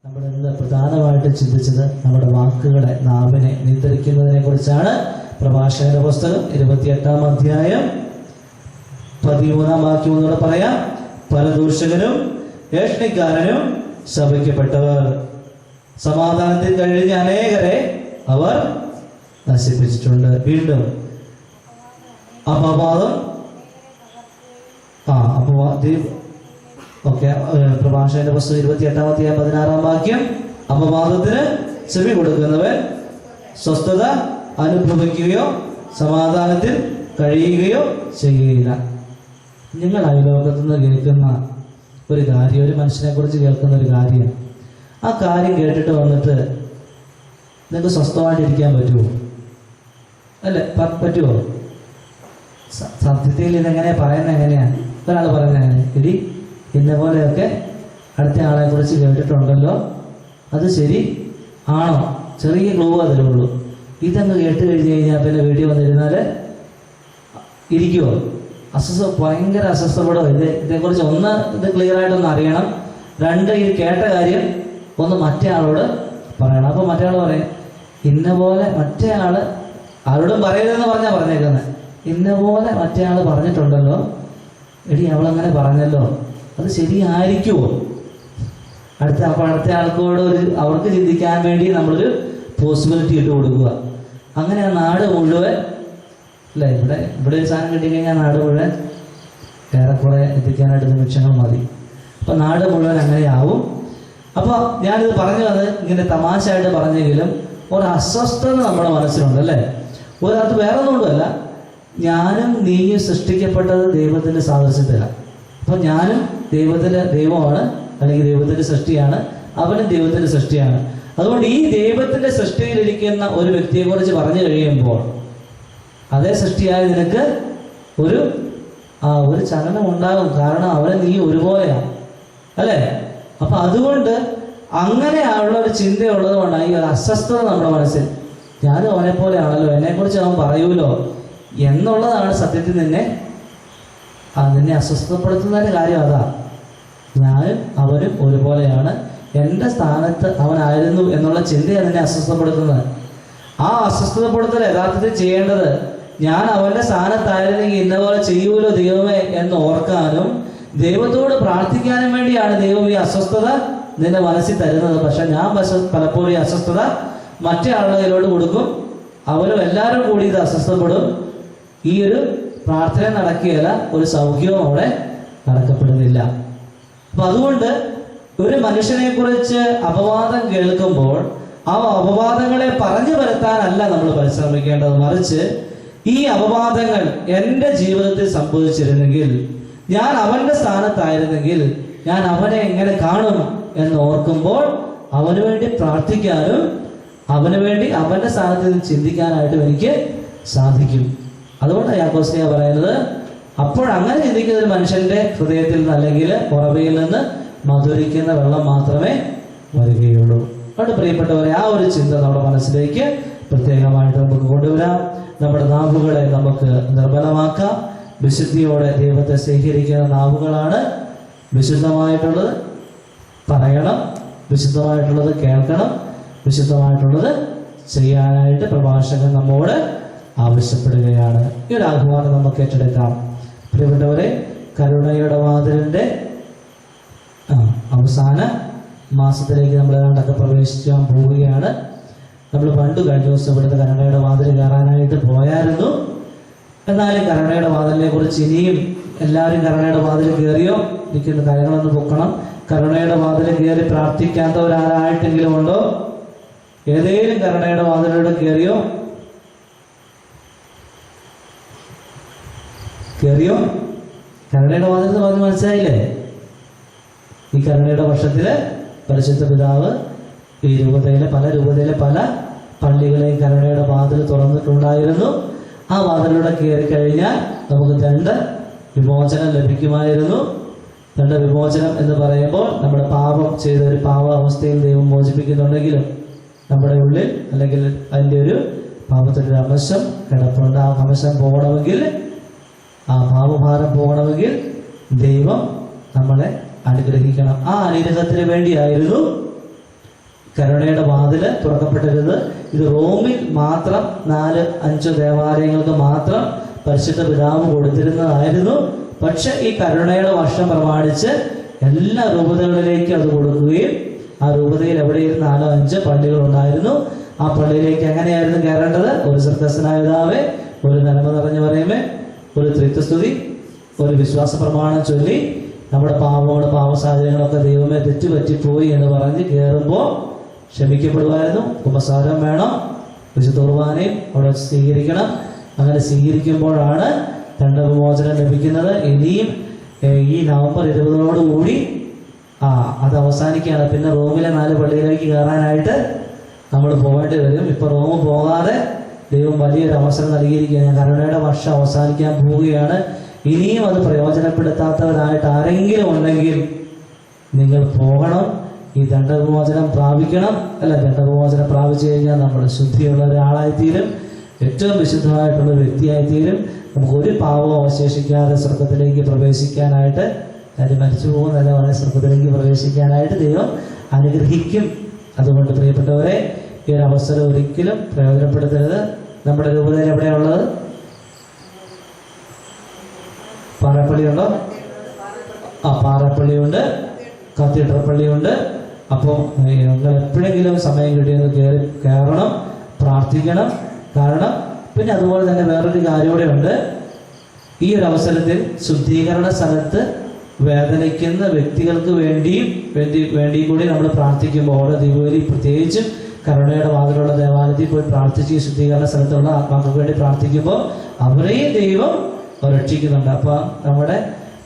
നമ്മൾ ഇന്ന് പ്രധാനമായിട്ട് ചിന്തിച്ചത് നമ്മുടെ വാക്കുകളെ, നാവിനെ നിയന്ത്രിക്കുന്നതിനെ കുറിച്ചാണ്. പ്രഭാഷകന്റെ പുസ്തകം 28-ാം അധ്യായം 13-ാം വാക്യം എന്നൂടെ പറയാം. പരദൂഷകനും ഏഷണിക്കാരനും ശപിക്കപ്പെട്ടവർ, സമാധാനത്തിൽ കഴിഞ്ഞ അനേകരെ അവർ നശിപ്പിച്ചിട്ടുണ്ട്. വീണ്ടും അപവാദം പ്രഭാഷകന്റെ പുസ്തകം 28-ാം അധ്യായം 16-ാം വാക്യം. അപവാദത്തിന് ചെവി കൊടുക്കുന്നവൻ സ്വസ്ഥത അനുഭവിക്കുകയോ സമാധാനത്തിൽ കഴിയുകയോ ചെയ്യുകയില്ല. നിങ്ങൾ അയലോകത്തു നിന്ന് കേൾക്കുന്ന ഒരു കാര്യം, ഒരു മനുഷ്യനെ കുറിച്ച് കേൾക്കുന്ന ഒരു കാര്യം, ആ കാര്യം കേട്ടിട്ട് വന്നിട്ട് നിങ്ങൾക്ക് സ്വസ്ഥമായിട്ടിരിക്കാൻ പറ്റുമോ? അല്ലെ, പറ്റുമോ? സത്യത്തിൽ ഇതെങ്ങനെ പറയുന്നത്? എങ്ങനെയാണ് ഒരാൾ പറയുന്നത്? എങ്ങനെ ഇടി ഇന്ന പോലെയൊക്കെ അടുത്ത ആളെ കുറിച്ച് കേട്ടിട്ടുണ്ടല്ലോ, അത് ശരി ആണോ? ചെറിയ ക്ലൂ അതിലുള്ളൂ. ഇതങ്ങ് കേട്ട് കഴിഞ്ഞ് കഴിഞ്ഞാൽ പിന്നെ വീട്ടിൽ വന്നിരുന്നാൽ ഇരിക്കുമോ? ഭയങ്കര അസ്വസ്ഥപ്പെടുമോ? ഇതേക്കുറിച്ച് ഒന്ന് ഇത് ക്ലിയർ ആയിട്ടൊന്ന് അറിയണം. രണ്ട്, ഇത് കേട്ട കാര്യം ഒന്ന് മറ്റേ ആളോട് പറയണം. അപ്പോൾ മറ്റേ ആൾ പറയും, ഇന്ന പോലെ മറ്റേ ആള് ആരോടും പറയരുതെന്ന് പറഞ്ഞേക്കുന്നത്. ഇന്ന പോലെ മറ്റേ ആള് പറഞ്ഞിട്ടുണ്ടല്ലോ, എടി അവളങ്ങനെ പറഞ്ഞല്ലോ, അത് ശരിയായിരിക്കുമോ? അടുത്ത ആൾക്കോട് അവർക്ക് ചിന്തിക്കാൻ വേണ്ടി നമ്മളൊരു പോസിബിലിറ്റി ഇട്ട് കൊടുക്കുക. അങ്ങനെ ആ നാട് മുഴുവൻ, അല്ലേ, ഇവിടെ ഒരു സാധനം കിട്ടിക്കഴിഞ്ഞാൽ നാട് മുഴുവൻ ഏറെക്കുറെ എത്തിക്കാനായിട്ട് നിമിഷങ്ങൾ മതി. അപ്പം നാട് മുഴുവൻ അങ്ങനെയാവും. അപ്പോൾ ഞാനിത് പറഞ്ഞു വന്നത് ഇങ്ങനെ തമാശയായിട്ട് പറഞ്ഞെങ്കിലും ഒരു അസ്വസ്ഥത നമ്മുടെ മനസ്സിലുണ്ട്, അല്ലേ? അത് വേറെ ഒന്നുകൊണ്ടല്ല, ഞാനും നീയും സൃഷ്ടിക്കപ്പെട്ടത് ദൈവത്തിന്റെ സാദൃശ്യത്തിലാണ്. അപ്പൊ ഞാനും ദൈവമാണ്, അല്ലെങ്കിൽ ദൈവത്തിന്റെ സൃഷ്ടിയാണ്, അവനും ദൈവത്തിന്റെ സൃഷ്ടിയാണ്. അതുകൊണ്ട് ഈ ദൈവത്തിന്റെ സൃഷ്ടിയിലിരിക്കുന്ന ഒരു വ്യക്തിയെ കുറിച്ച് പറഞ്ഞു കഴിയുമ്പോൾ അതേ സൃഷ്ടിയായ നിനക്ക് ഒരു ചലനം ഉണ്ടാകും. കാരണം അവനെ നീ ഒരുപോലെയാണ്, അല്ലേ? അപ്പൊ അതുകൊണ്ട് അങ്ങനെയുള്ള ഒരു ചിന്തയുള്ളത് കൊണ്ടാണ് ഈ ഒരു അസ്വസ്ഥത നമ്മുടെ മനസ്സിൽ. ഞാനും അവനെ പോലെയാണല്ലോ, എന്നെക്കുറിച്ച് അവൻ പറയൂലോ എന്നുള്ളതാണ് സത്യത്തിൽ നിന്നെ അസ്വസ്ഥപ്പെടുത്തുന്നതിന്റെ കാര്യം. അതാ, ഞാനും അവനും ഒരുപോലെയാണ്, എൻ്റെ സ്ഥാനത്ത് അവനായിരുന്നു എന്നുള്ള ചിന്തയാണ് നിന്നെ അസ്വസ്ഥപ്പെടുത്തുന്നത്. ആ അസ്വസ്ഥതപ്പെടുത്തൽ യഥാർത്ഥത്തിൽ ചെയ്യേണ്ടത്, ഞാൻ അവന്റെ സ്ഥാനത്തായിരുന്നെങ്കിൽ ഇന്നപോലെ ചെയ്യൂലോ ദൈവമേ എന്ന് ഓർക്കാനും ദൈവത്തോട് പ്രാർത്ഥിക്കാനും വേണ്ടിയാണ് ദൈവം ഈ അസ്വസ്ഥത നിന്റെ മനസ്സിൽ തരുന്നത്. പക്ഷെ ഞാൻ പലപ്പോഴും ഈ അസ്വസ്ഥത മറ്റേ ആളുടെ കയ്യിലോട്ട് കൊടുക്കും. അവരും എല്ലാവരും കൂടി ഇത് അസ്വസ്ഥപ്പെടും. ഈ ഒരു പ്രാർത്ഥന നടക്കുകയില്ല, ഒരു സൗഖ്യവും അവിടെ നടക്കപ്പെടുന്നില്ല. അപ്പൊ അതുകൊണ്ട് ഒരു മനുഷ്യനെ കുറിച്ച് അപവാദം കേൾക്കുമ്പോൾ ആ അപവാദങ്ങളെ പറഞ്ഞു വരുത്താനല്ല നമ്മൾ പരിശ്രമിക്കേണ്ടത്. മറിച്ച് ഈ അപവാദങ്ങൾ എൻ്റെ ജീവിതത്തിൽ സംഭവിച്ചിരുന്നെങ്കിൽ, ഞാൻ അവന്റെ സ്ഥാനത്തായിരുന്നെങ്കിൽ ഞാൻ അവനെ എങ്ങനെ കാണും എന്ന് ഓർക്കുമ്പോൾ അവന് വേണ്ടി പ്രാർത്ഥിക്കാനും അവന് വേണ്ടി അവന്റെ സ്ഥാനത്ത് നിന്ന് ചിന്തിക്കാനായിട്ടും എനിക്ക് സാധിക്കും. അതുകൊണ്ടാണ് യാക്കോബ് പറയുന്നത്, അപ്പോഴങ്ങനെ ചിന്തിക്കുന്ന ഒരു മനുഷ്യന്റെ ഹൃദയത്തിൽ നിന്ന്, അല്ലെങ്കിൽ ഉറവയിൽ നിന്ന് മധുരിക്കുന്ന വെള്ളം മാത്രമേ വരികയുള്ളൂ. അതുകൊണ്ട് പ്രിയപ്പെട്ടവരെ, ആ ഒരു ചിന്ത നമ്മുടെ മനസ്സിലേക്ക് പ്രത്യേകമായിട്ട് നമുക്ക് കൊണ്ടുവരാം. നമ്മുടെ നാവുകളെ നമുക്ക് നിർമ്മലമാക്കാം. വിശുദ്ധിയോടെ ദൈവത്തെ സ്വീകരിക്കുന്ന നാവുകളാണ് വിശുദ്ധമായിട്ടുള്ളത് പറയണം, വിശുദ്ധമായിട്ടുള്ളത് കേൾക്കണം, വിശുദ്ധമായിട്ടുള്ളത് ചെയ്യാനായിട്ട് പ്രഭാഷകൻ നമ്മോട് ആവശ്യപ്പെടുകയാണ്. ഈ ഒരു ആഹ്വാനം നമുക്ക് ഏറ്റെടുക്കാം. പ്രിയപ്പെട്ടവരെ, കരുണയുടെ വാതിലിന്റെ അവസാന മാസത്തിലേക്ക് നമ്മൾ ഏതാണ്ടൊക്കെ പ്രവേശിക്കാൻ പോവുകയാണ്. നമ്മൾ പണ്ട് കഴിഞ്ഞ ദിവസം ഇവിടുത്തെ കരുണയുടെ വാതിൽ കയറാനായിട്ട് പോയായിരുന്നു. എന്നാലും കരുണയുടെ വാതിലിനെ കുറിച്ച് ഇനിയും എല്ലാവരും കരുണയുടെ വാതിൽ കയറിയോ? ഇരിക്കുന്ന കാര്യങ്ങളൊന്ന് പൊക്കണം. കരുണയുടെ വാതിൽ കയറി പ്രാർത്ഥിക്കാത്തവരാരായിട്ടെങ്കിലും ഉണ്ടോ? ഏതെങ്കിലും കരുണയുടെ വാതിലൂടെ കയറിയോ? കരുണയുടെ വാതിൽ എന്ന് പറഞ്ഞ് മനസ്സിലായില്ലേ? ഈ കരുണയുടെ വർഷത്തില് പരിശുദ്ധ പിതാവ് ഈ രൂപതയിലെ പല പള്ളികളെയും കരുണയുടെ വാതിൽ തുറന്നിട്ടുണ്ടായിരുന്നു. ആ വാതിലൂടെ കയറി കഴിഞ്ഞാൽ നമുക്ക് 2 വിമോചനം ലഭിക്കുമായിരുന്നു. 2 വിമോചനം എന്ന് പറയുമ്പോൾ, നമ്മുടെ പാപം ചെയ്ത ഒരു പാപ അവസ്ഥയിൽ ദൈവം മോചിപ്പിക്കുന്നുണ്ടെങ്കിലും നമ്മുടെ ഉള്ളിൽ, അല്ലെങ്കിൽ അതിൻ്റെ ഒരു പാപത്തിൻ്റെ ഒരു അംശം കിടപ്പുണ്ട്. ആ അംശം പോകണമെങ്കിൽ, ആ പാപഭാരം പോകണമെങ്കിൽ ദൈവം നമ്മളെ അനുഗ്രഹിക്കണം. ആ അനുഗ്രഹത്തിന് വേണ്ടിയായിരുന്നു കരുണയുടെ വാതില് തുറക്കപ്പെടരുത്. ഇത് റോമിൽ മാത്രം 4-5 ദേവാലയങ്ങൾക്ക് മാത്രം പരിശുദ്ധ പിതാവ് കൊടുത്തിരുന്നതായിരുന്നു. പക്ഷെ ഈ കരുണയുടെ വർഷം പ്രമാണിച്ച് എല്ലാ രൂപതകളിലേക്കും അത് കൊടുക്കുകയും ആ രൂപതയിൽ എവിടെയും 4-5 പള്ളികൾ ഉണ്ടായിരുന്നു. ആ പള്ളിയിലേക്ക് എങ്ങനെയായിരുന്നു കയറേണ്ടത്? ഒരു സ്വർഗ്ഗസ്ഥനായ പിതാവേ, ഒരു നന്മ നിറഞ്ഞു പറയുമേ, ഒരു ത്രിത്വസ്തുതി, ഒരു വിശ്വാസ പ്രമാണം ചൊല്ലി നമ്മുടെ പാവങ്ങളും പാവസാഹചര്യങ്ങളൊക്കെ ദൈവമേ തെറ്റുപറ്റിപ്പോയി എന്ന് പറഞ്ഞ് കയറുമ്പോൾ ക്ഷമിക്കപ്പെടുമായിരുന്നു. ഉപസാരം വേണം, വിശുദ്ധ കുർബാനയും അവിടെ സ്വീകരിക്കണം. അങ്ങനെ സ്വീകരിക്കുമ്പോഴാണ് ദണ്ഡവിമോചനം ലഭിക്കുന്നത്. ഇനിയും ഈ നവംബർ 20 അത് അവസാനിക്കുകയാണ്. പിന്നെ റോമിലെ 4 പള്ളിയിലേക്ക് കയറാനായിട്ട് നമ്മൾ പോകേണ്ടി വരും. ഇപ്പൊ റോം പോകാതെ ദൈവം വലിയൊരു അവസരം നൽകിയിരിക്കുകയാണ്. കരുണയുടെ വർഷം അവസാനിക്കാൻ പോവുകയാണ്. ഇനിയും അത് പ്രയോജനപ്പെടുത്താത്തവരായിട്ട് ആരെങ്കിലും ഉണ്ടെങ്കിൽ നിങ്ങൾ പോകണം. ഈ ദണ്ഡവിമോചനം പ്രാപിക്കണം. അല്ല, ദണ്ഡവിമോചനം പ്രാപിച്ചു കഴിഞ്ഞാൽ നമ്മൾ ശുദ്ധിയുള്ള ഒരാളായിത്തീരും, ഏറ്റവും വിശുദ്ധമായിട്ടുള്ള വ്യക്തിയായിത്തീരും. നമുക്ക് ഒരു പാവവും അവശേഷിക്കാതെ സ്വർഗത്തിലേക്ക് പ്രവേശിക്കാനായിട്ട്, കാര്യം മരിച്ചു പോകുന്നതല്ല, വളരെ സ്വർഗത്തിലേക്ക് പ്രവേശിക്കാനായിട്ട് ദൈവം അനുഗ്രഹിക്കും. അതുകൊണ്ട് പ്രിയപ്പെട്ടവരെ, ഈ ഒരു അവസരം ഒരിക്കലും പ്രയോജനപ്പെടുത്തരുത്. നമ്മുടെ രൂപതയിൽ എവിടെയുള്ളത്? പാറപ്പള്ളിയുണ്ടോ? പാറപ്പള്ളിയുണ്ട്, കത്തീഡ്രൽ പള്ളിയുണ്ട്. അപ്പോൾ നിങ്ങൾ എപ്പോഴെങ്കിലും സമയം കിട്ടിയത് കയറണം, പ്രാർത്ഥിക്കണം. കാരണം പിന്നെ അതുപോലെ തന്നെ വേറൊരു കാര്യം കൂടെ ഉണ്ട്. ഈ ഒരു അവസരത്തിൽ ശുദ്ധീകരണ സ്ഥലത്ത് വേദനിക്കുന്ന വ്യക്തികൾക്ക് വേണ്ടി കൂടി നമ്മൾ പ്രാർത്ഥിക്കുമ്പോൾ, ഓരോ ദീപവലി പ്രത്യേകിച്ചും കരുണയുടെ വാതിലുള്ള ദേവാലയത്തിൽ പോയി പ്രാർത്ഥിച്ച് ശുദ്ധീകരണ സ്ഥലത്തുള്ള ആത്മാക്കൾക്ക് വേണ്ടി പ്രാർത്ഥിക്കുമ്പോൾ അവരെയും ദൈവം രക്ഷിക്കുന്നുണ്ട്. അപ്പൊ നമ്മുടെ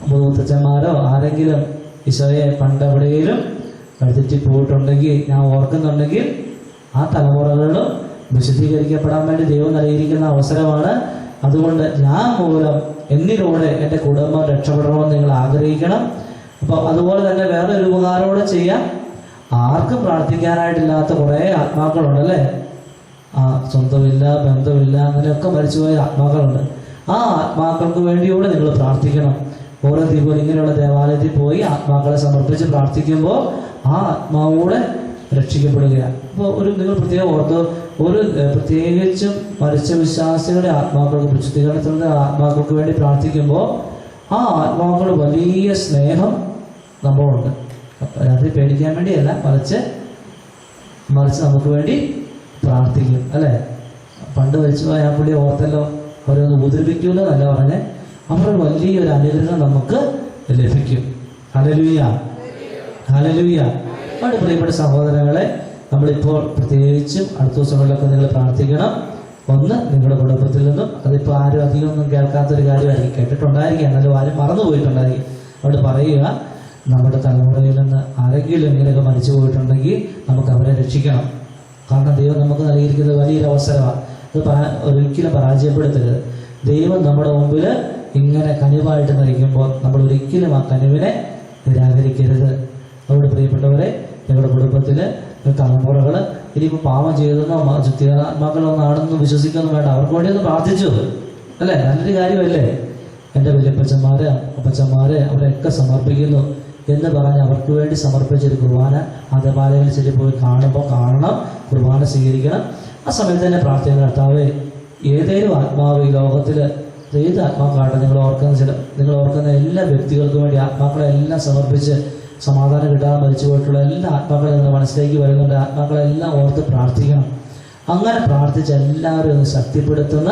മുത്തച്ഛന്മാരോ ആരെങ്കിലും ഈശോയെ പണ്ട് എവിടെയെങ്കിലും വഴിതെറ്റി പോയിട്ടുണ്ടെങ്കിൽ, ഞാൻ ഓർക്കുന്നുണ്ടെങ്കിൽ, ആ തലമുറകളിലും വിശുദ്ധീകരിക്കപ്പെടാൻ വേണ്ടി ദൈവം നൽകിയിരിക്കുന്ന അവസരമാണ്. അതുകൊണ്ട് ഞാൻ മൂലം എന്നിലൂടെ എൻ്റെ കുടുംബം രക്ഷപ്പെടണമെന്ന് നിങ്ങൾ ആഗ്രഹിക്കണം. അപ്പൊ അതുപോലെ തന്നെ വേറെ ഒരു ഉപകാരോടെ ചെയ്യാം. ആർക്കും പ്രാർത്ഥിക്കാനായിട്ടില്ലാത്ത കുറേ ആത്മാക്കളുണ്ടല്ലേ? സ്വന്തമില്ല, ബന്ധമില്ല, അങ്ങനെയൊക്കെ മരിച്ചുപോയ ആത്മാക്കളുണ്ട്. ആ ആത്മാക്കൾക്ക് വേണ്ടിയൂടെ നിങ്ങൾ പ്രാർത്ഥിക്കണം. ഓരോ ദീപം ഇങ്ങനെയുള്ള ദേവാലയത്തിൽ പോയി ആത്മാക്കളെ സമർപ്പിച്ച് പ്രാർത്ഥിക്കുമ്പോൾ ആ ആത്മാവൂടെ രക്ഷിക്കപ്പെടുകയാണ്. അപ്പോൾ നിങ്ങൾ പ്രത്യേകം ഓർത്ത്, പ്രത്യേകിച്ചും മരിച്ച വിശ്വാസികളുടെ ആത്മാക്കൾക്ക്, വിശുദ്ധീകരണത്തിലുള്ള ആത്മാക്കൾക്ക് വേണ്ടി പ്രാർത്ഥിക്കുമ്പോൾ ആ ആത്മാക്കൾ വലിയ സ്നേഹം നമ്മളുണ്ട്. അത് പേടിക്കാൻ വേണ്ടിയല്ല, മറിച്ച് നമുക്ക് വേണ്ടി പ്രാർത്ഥിക്കും. അല്ലേ? പണ്ട് മരിച്ചു പോയ ആ പുള്ളി ഓർത്തല്ലോ, അവരൊന്ന് ഉപദ്രവിക്കൂല്ലോ എന്നല്ല പറഞ്ഞേ, അവർ വലിയൊരു അനുഗ്രഹം നമുക്ക് ലഭിക്കും. Hallelujah, hallelujah. അവിടെ പ്രിയപ്പെട്ട സഹോദരങ്ങളെ, നമ്മളിപ്പോൾ പ്രത്യേകിച്ചും അടുത്ത ദിവസങ്ങളിലൊക്കെ നിങ്ങൾ പ്രാർത്ഥിക്കണം. ഒന്ന്, നിങ്ങളുടെ കുടുംബത്തിൽ നിന്നും, അതിപ്പോൾ ആരും അധികം ഒന്നും കേൾക്കാത്തൊരു കാര്യമായിരിക്കും, കേട്ടിട്ടുണ്ടായിരിക്കും, എന്നാലും ആരും മറന്നുപോയിട്ടുണ്ടായിരിക്കും. അവിടെ പറയുക, നമ്മുടെ തലമുറയിൽ നിന്ന് ആരെങ്കിലും ഇങ്ങനെയൊക്കെ മരിച്ചു പോയിട്ടുണ്ടെങ്കിൽ നമുക്ക് അവരെ രക്ഷിക്കണം. കാരണം ദൈവം നമുക്ക് നൽകിയിരിക്കുന്നത് വലിയൊരു അവസരമാണ്. അത് ഒരിക്കലും പരാജയപ്പെടുത്തരുത്. ദൈവം നമ്മുടെ മുമ്പിൽ ഇങ്ങനെ കനിവായിട്ട് നയിക്കുമ്പോൾ നമ്മൾ ഒരിക്കലും ആ കനിവിനെ നിരാകരിക്കരുത്. അതുകൊണ്ട് പ്രിയപ്പെട്ടവരെ, നിങ്ങളുടെ കുടുംബത്തിൽ തലമുറകൾ ഇനിയിപ്പോൾ പാവം ചെയ്തെന്നോ ശുദ്ധികരണാത്മാക്കളോ ആണെന്ന് വിശ്വസിക്കൊന്നും വേണ്ട, അവർക്ക് വേണ്ടി ഒന്ന് പ്രാർത്ഥിച്ചു അല്ലേ? നല്ലൊരു കാര്യമല്ലേ? എൻ്റെ വലിയപ്പച്ചന്മാര് അപ്പച്ചന്മാര് അവരെയൊക്കെ സമർപ്പിക്കുന്നു എന്ന് പറഞ്ഞ് അവർക്ക് വേണ്ടി സമർപ്പിച്ചൊരു കുർബാന ആ ദേവാലയങ്ങളിൽ ചെല്ലി പോയി കാണണം, കുർബാന സ്വീകരിക്കണം. ആ സമയത്ത് തന്നെ പ്രാർത്ഥിക്കുന്ന കർത്താവേ, ഏതേലും ആത്മാവ് ഈ ലോകത്തിൽ ഏത് ആത്മാക്കളാട്ടെ നിങ്ങൾ ഓർക്കുന്ന എല്ലാ വ്യക്തികൾക്കും വേണ്ടി ആത്മാക്കളെ എല്ലാം സമർപ്പിച്ച് സമാധാനം കിട്ടാതെ മരിച്ചു പോയിട്ടുള്ള എല്ലാ ആത്മാക്കളെ നിങ്ങൾ മനസ്സിലേക്ക് വരുന്നുണ്ട്. ആത്മാക്കളെല്ലാം ഓർത്ത് പ്രാർത്ഥിക്കണം. അങ്ങനെ പ്രാർത്ഥിച്ച് എല്ലാവരും ഒന്ന് ശക്തിപ്പെടുത്തുന്ന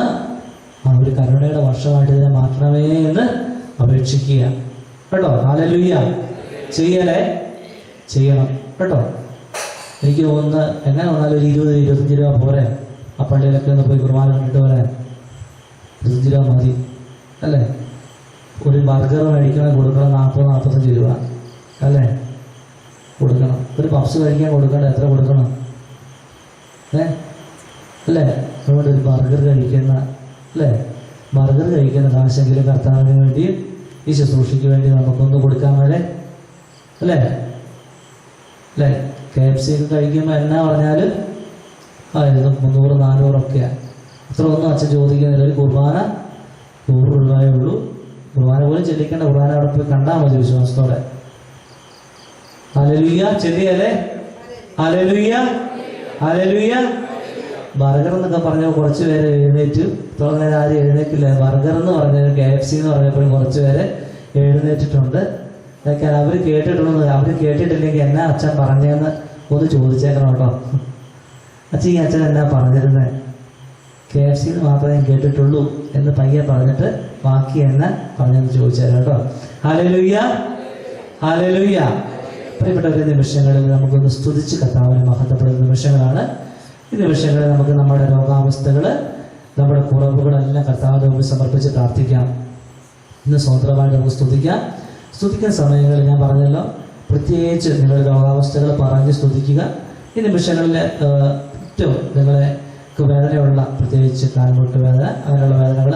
ആ ഒരു കരുണയുടെ വർഷമായിട്ട് ഇതിനെ മാറ്റണമേ എന്ന് അപേക്ഷിക്കുക കേട്ടോ. ഹല്ലേലൂയ. ചെയ്യണം കേട്ടോ. എനിക്ക് തോന്നുന്നു എങ്ങനെ വന്നാലും ഒരു 20-25 രൂപ പോരെ ആ പള്ളിയിലൊക്കെ ഒന്ന് പോയി കുർബാന കണ്ടിട്ട് വരാൻ. 25 രൂപ മതി അല്ലേ? ഒരു ബർഗർ മേടിക്കണം, കൊടുക്കണം 40-45 രൂപ അല്ലേ? കൊടുക്കണം. ഒരു പപ്സ് കഴിക്കാൻ കൊടുക്കണം, എത്ര കൊടുക്കണം അല്ലേ? അതുകൊണ്ട് ഒരു ബർഗർ കഴിക്കുന്ന കാശെങ്കിലും കർത്താവിന് വേണ്ടിയും ഈ ശുശ്രൂഷയ്ക്ക് വേണ്ടി നമുക്കൊന്ന് കൊടുക്കാൻ വേണ്ടി അല്ലേ? KFC ഒക്കെ കഴിക്കുമ്പോൾ എന്നാ പറഞ്ഞാലും 300-400 ഒക്കെയാണ്. അത്ര ഒന്നും അച്ഛൻ ചോദിക്കുന്നില്ല. ഒരു കുർബാന 100 രൂപയേ ഉള്ളൂ. കുർബാന പോലും ചെല്ലിക്കേണ്ട, കുർബാന അവിടെ പോയി കണ്ടാൽ മതി വിശ്വാസത്തോടെ. ഹല്ലേലൂയ. ചെല്ലിയല്ലേ? ഹല്ലേലൂയ, ഹല്ലേലൂയ. ബർഗർ എന്നൊക്കെ പറഞ്ഞപ്പോൾ കുറച്ച് പേര് എഴുന്നേറ്റ്. ഇത്ര നേരം ആരും എഴുന്നേറ്റില്ല. ബർഗർ എന്ന് പറഞ്ഞത് KFC എന്ന് പറഞ്ഞപ്പോഴും കുറച്ച് പേര് എഴുന്നേറ്റിട്ടുണ്ട്. അതൊക്കെ അവർ കേട്ടിട്ടുള്ളത്. അവർ കേട്ടിട്ടില്ലെങ്കിൽ എന്നാ അച്ഛൻ പറഞ്ഞതെന്ന് ഒന്ന് ചോദിച്ചേക്കണം കേട്ടോ. അച്ഛൻ ഈ അച്ഛൻ എന്നാ പറഞ്ഞിരുന്നത്? KFC എന്ന് മാത്രമേ ഞാൻ കേട്ടിട്ടുള്ളൂ എന്ന് പയ്യെ പറഞ്ഞിട്ട് ബാക്കി എന്നാ പറഞ്ഞെന്ന് ചോദിച്ചേരാം കേട്ടോ. Hallelujah, hallelujah. പ്രിയപ്പെട്ടവരുടെ നിമിഷങ്ങളിൽ നമുക്കൊന്ന് സ്തുതിച്ച് കർത്താവിനെ മഹത്വപ്പെടുന്ന നിമിഷങ്ങളാണ് ഈ നിമിഷങ്ങളിൽ. നമുക്ക് നമ്മുടെ രോഗാവസ്ഥകൾ, നമ്മുടെ കുറവുകളെല്ലാം കർത്താവിന്റെ മുമ്പിൽ സമർപ്പിച്ച് പ്രാർത്ഥിക്കാം. ഇന്ന് സ്വതന്ത്രമായിട്ട് നമുക്ക് സ്തുതിക്കാം. സ്തുതിക്കുന്ന സമയങ്ങളിൽ ഞാൻ പറഞ്ഞല്ലോ, പ്രത്യേകിച്ച് നിങ്ങളുടെ രോഗാവസ്ഥകൾ പറഞ്ഞ് സ്തുതിക്കുക. ഈ നിമിഷങ്ങളിൽ ഏറ്റവും നിങ്ങൾക്ക് വേദനയുള്ള, പ്രത്യേകിച്ച് കാൽമുട്ട് വേദന, അങ്ങനെയുള്ള വേദനകൾ,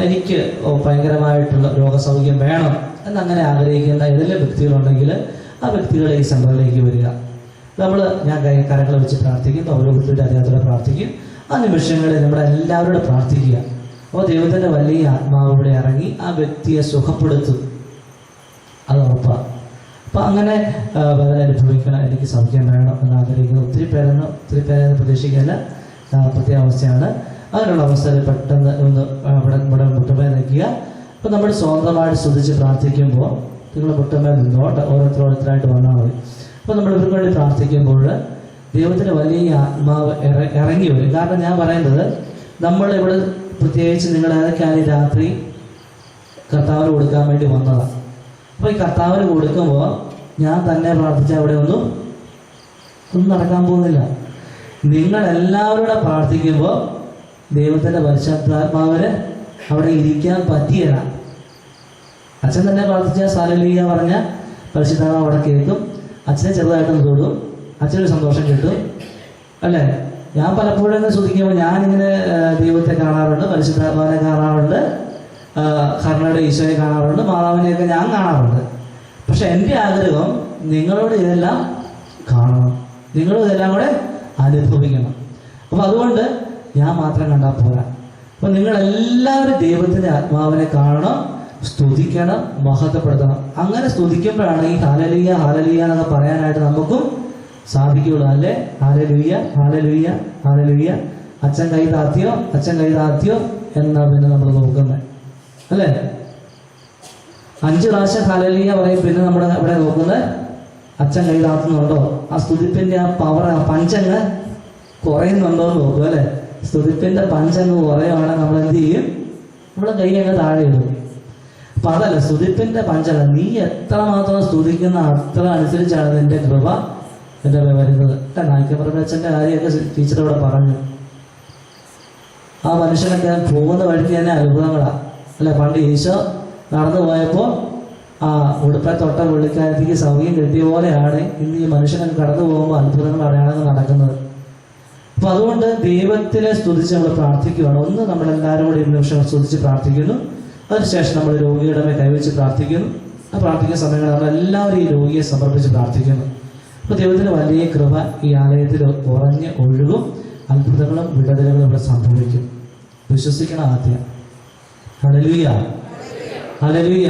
എനിക്ക് ഭയങ്കരമായിട്ടുള്ള രോഗസൗഖ്യം വേണം എന്നങ്ങനെ ആഗ്രഹിക്കുന്ന ഏതെങ്കിലും വ്യക്തികളുണ്ടെങ്കിൽ ആ വ്യക്തികളെ ഈ സെൻ്ററിലേക്ക് വരിക. ഞാൻ കരങ്ങൾ വെച്ച് പ്രാർത്ഥിക്കും, ഓരോരുത്തരുടെ അദ്ദേഹത്തോടെ പ്രാർത്ഥിക്കും. ആ നിമിഷങ്ങളിൽ നമ്മുടെ എല്ലാവരോടും പ്രാർത്ഥിക്കുക. അപ്പോൾ ദൈവത്തിൻ്റെ വലിയ ആത്മാവ് ഇവിടെ ഇറങ്ങി ആ വ്യക്തിയെ സുഖപ്പെടുത്തും, അത് ഉറപ്പാണ്. അപ്പം അങ്ങനെ വേദന അനുഭവിക്കണം, എനിക്ക് സൗഖ്യം വേണം എന്ന് ആഗ്രഹിക്കുന്ന ഒത്തിരി പേരെന്ന് പ്രതീക്ഷിക്കില്ല. പ്രത്യേക അവസ്ഥയാണ്. അങ്ങനെയുള്ള അവസ്ഥയിൽ പെട്ടെന്ന് ഒന്ന് ഇവിടെ മുട്ടുമേൽ നിൽക്കുക. അപ്പം നമ്മൾ സ്വന്തമായിട്ട് സ്തുതിച്ച് പ്രാർത്ഥിക്കുമ്പോൾ നിങ്ങൾ മുട്ടുമേൽ നിന്നോട്ട് ഓരോരുത്തരായിട്ട് വന്നാൽ മതി. അപ്പോൾ നമ്മൾ ഇവർക്ക് വേണ്ടി പ്രാർത്ഥിക്കുമ്പോൾ ദൈവത്തിൻ്റെ വലിയ ആത്മാവ് ഇറങ്ങി വരും. കാരണം ഞാൻ പറയുന്നത്, നമ്മളിവിടെ പ്രത്യേകിച്ച് നിങ്ങൾ ഏതൊക്കെയാണ് രാത്രി കർത്താവിന് കൊടുക്കാൻ വേണ്ടി വന്നതാണ്. അപ്പോൾ ഈ കർത്താവിന് കൊടുക്കുമ്പോൾ ഞാൻ തന്നെ പ്രാർത്ഥിച്ചാൽ അവിടെ ഒന്നും നടക്കാൻ പോകുന്നില്ല. നിങ്ങളെല്ലാവരുടെ പ്രാർത്ഥിക്കുമ്പോൾ ദൈവത്തിൻ്റെ പരിശുദ്ധാത്മാവിന് അവിടെ ഇരിക്കാൻ പറ്റിയല്ല. അച്ഛൻ തന്നെ പ്രാർത്ഥിച്ചാൽ ഹല്ലേലൂയ പറഞ്ഞ പരിശുദ്ധാത്മാവ് അവിടെ കേൾക്കും. അച്ഛനെ ചെറുതായിട്ടൊന്ന് തൊടും, അച്ഛനൊരു സന്തോഷം കിട്ടും, അല്ലേ? ഞാൻ പലപ്പോഴും ശ്രദ്ധിക്കുമ്പോൾ ഞാനിങ്ങനെ ദൈവത്തെ കാണാറുണ്ട്, പരിശുദ്ധാത്മാവിനെ കാണാറുണ്ട്, കർണയുടെ ഈശോയെ കാണാറുണ്ട്, മാതാവിനെയൊക്കെ ഞാൻ കാണാറുണ്ട്. പക്ഷെ എൻ്റെ ആഗ്രഹം നിങ്ങളോട് ഇതെല്ലാം കാണണം, നിങ്ങളും ഇതെല്ലാം കൂടെ അനുഭവിക്കണം. അപ്പം അതുകൊണ്ട് ഞാൻ മാത്രം കണ്ടാൽ പോരാ. അപ്പം നിങ്ങളെല്ലാവരും ദൈവത്തിൻ്റെ ആത്മാവിനെ കാണണം, സ്തുതിക്കണം, മഹത്വപ്പെടുത്തണം. അങ്ങനെ സ്തുതിക്കുമ്പോഴാണ് ഈ ഹല്ലേലൂയ ഹല്ലേലൂയ എന്നൊക്കെ പറയാനായിട്ട് നമുക്കും സാധിക്കുകയുള്ളൂ. അല്ലേ? ഹല്ലേലൂയ ഹല്ലേലൂയ ഹല്ലേലൂയ. അച്ഛൻ കൈ താത്തിയോ എന്നാ പിന്നെ നമ്മൾ നോക്കുന്നത്, അല്ലേ? 5 പ്രാവശ്യം ഹല്ലേലൂയ പറയും. പിന്നെ നമ്മുടെ ഇവിടെ നോക്കുന്നത് അച്ഛൻ കൈ താത്തുന്നുണ്ടോ, ആ സ്തുതിപ്പിന്റെ ആ പവർ, ആ പഞ്ചങ്ങ് കുറയുന്നുണ്ടോ എന്ന് നോക്കും, അല്ലേ? സ്തുതിപ്പിന്റെ പഞ്ചങ്ങ് കുറയുവാണെങ്കിൽ നമ്മൾ എന്ത് ചെയ്യും? നമ്മൾ കൈ അങ്ങ് താഴെ ഇടും. അപ്പൊ അതല്ല, സ്തുതിപ്പിന്റെ പഞ്ചല്ല. നീ എത്രമാത്രം സ്തുതിക്കുന്ന അത്ര അനുസരിച്ചാണ് നിന്റെ കൃപ എൻ്റെ വരുന്നത്. നായിക്കപ്രഭച്ചന്റെ കാര്യമൊക്കെ ടീച്ചർ ഇവിടെ പറഞ്ഞു. ആ മനുഷ്യനൊക്കെ പോകുന്ന വഴിക്ക് തന്നെ അത്ഭുതങ്ങളാണ്, അല്ലെ? പണ്ട് ഈശോ നടന്നു പോയപ്പോൾ ആ ഉടുപ്പെ തൊട്ട പുള്ളിക്കാരത്തേക്ക് സൗഖ്യം കിട്ടിയ പോലെയാണ് ഇന്ന് ഈ മനുഷ്യനൊക്കെ കടന്നു പോകുമ്പോൾ അത്ഭുതങ്ങൾ അടയാളങ്ങൾ നടക്കുന്നത്. അപ്പൊ അതുകൊണ്ട് ദൈവത്തിനെ സ്തുതിച്ച് നമ്മൾ പ്രാർത്ഥിക്കുകയാണ്. ഒന്ന് നമ്മളെല്ലാവരും കൂടി 2 നിമിഷം സ്തുതിച്ച് പ്രാർത്ഥിക്കുന്നു. അതിനുശേഷം നമ്മൾ രോഗിയുടെ മേൽ കൈവച്ച് പ്രാർത്ഥിക്കുന്നു. ആ പ്രാർത്ഥിക്കുന്ന സമയങ്ങളിൽ നമ്മളെല്ലാവരും ഈ രോഗിയെ സമർപ്പിച്ച് പ്രാർത്ഥിക്കുന്നു. അപ്പോൾ ദൈവത്തിന് വലിയ കൃപ ഈ ആലയത്തിൽ കുറഞ്ഞ് ഒഴുകും. അത്ഭുതങ്ങളും വിടുതലുകളും ഇവിടെ സംഭവിക്കും. വിശ്വസിക്കണം ആദ്യം. ഹല്ലേലൂയ ഹല്ലേലൂയ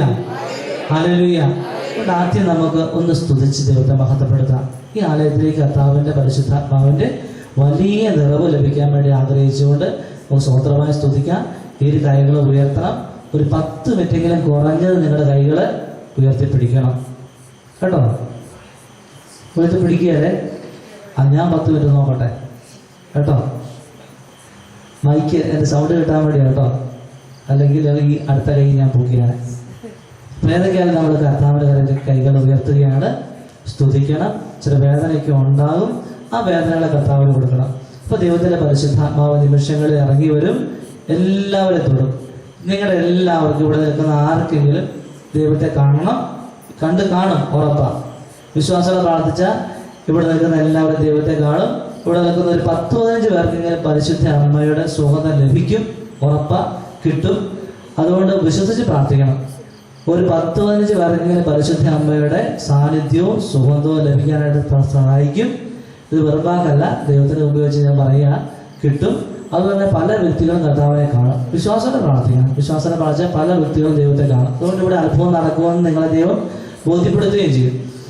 ഹല്ലേലൂയ. അതുകൊണ്ട് ആദ്യം നമുക്ക് ഒന്ന് സ്തുതിച്ച് ദൈവത്തെ മഹത്വപ്പെടുത്താം. ഈ ആലയത്തിലേക്ക് കർത്താവിൻ്റെ പരിശുദ്ധാത്മാവിൻ്റെ വലിയ നിറവ് ലഭിക്കാൻ വേണ്ടി ആഗ്രഹിച്ചുകൊണ്ട് നമുക്ക് സ്വതന്ത്രമായി സ്തുതിക്കാം. ഈ കൈകൾ ഉയർത്തണം. ഒരു 10 മിനിറ്റെങ്കിലും കുറഞ്ഞത് നിങ്ങളുടെ കൈകൾ ഉയർത്തിപ്പിടിക്കണം കേട്ടോ. ഉയർത്തിപ്പിടിക്കുകയല്ലേ? ഞാൻ 10 മിനിറ്റ് നോക്കട്ടെ കേട്ടോ. മൈക്ക് എൻ്റെ സൗണ്ട് കിട്ടാൻ വേണ്ടി കേട്ടോ, അല്ലെങ്കിൽ ഈ അടുത്ത കൈ ഞാൻ പൊക്കുകയാണ്. ഏതൊക്കെയാണ് നമ്മൾ കർത്താവിൻ്റെ കൈകൾ ഉയർത്തുകയാണ്, സ്തുതിക്കണം. ചില വേദനയൊക്കെ ഉണ്ടാകും, ആ വേദനകളെ കർത്താവിന് കൊടുക്കണം. അപ്പോൾ ദൈവത്തിൻ്റെ പരിശുദ്ധാത്മാവ് നിമിഷങ്ങളിൽ ഇറങ്ങി വരും, എല്ലാവരും തൊടും. നിങ്ങളുടെ എല്ലാവർക്കും ഇവിടെ നിൽക്കുന്ന ആർക്കെങ്കിലും ദൈവത്തെ കാണണം, കാണും, ഉറപ്പാണ്. വിശ്വാസത്തോടെ പ്രാർത്ഥിച്ചാൽ ഇവിടെ നിൽക്കുന്ന എല്ലാവരും ദൈവത്തെ കാണും. ഇവിടെ നിൽക്കുന്ന ഒരു 10-15 പേർക്കെങ്കിലും പരിശുദ്ധ അമ്മയുടെ സുഗന്ധം ലഭിക്കും, ഉറപ്പാ കിട്ടും. അതുകൊണ്ട് വിശ്വസിച്ച് പ്രാർത്ഥിക്കണം. ഒരു 10-15 പേർക്കെങ്കിലും പരിശുദ്ധ അമ്മയുടെ സാന്നിധ്യവും സുഗന്ധവും ലഭിക്കാനായിട്ട് സഹായിക്കും. ഇത് വെറുപ്പാക്കല്ല, ദൈവത്തിന് മുമ്പ് വെച്ച് ഞാൻ പറയുക, കിട്ടും. അതുപോലെ പല വ്യക്തികളും കർത്താവിനെ കാണും. വിശ്വാസത്തെ പ്രാർത്ഥിക്കണം. വിശ്വാസത്തെ പ്രാർത്ഥിച്ചാൽ പല വ്യക്തികളും ദൈവത്തെ കാണും. അതുകൊണ്ട് ഇവിടെ അത്ഭുതം നടക്കുമെന്ന് നിങ്ങളെ ദൈവം ബോധ്യപ്പെടുത്തുകയും ചെയ്യും.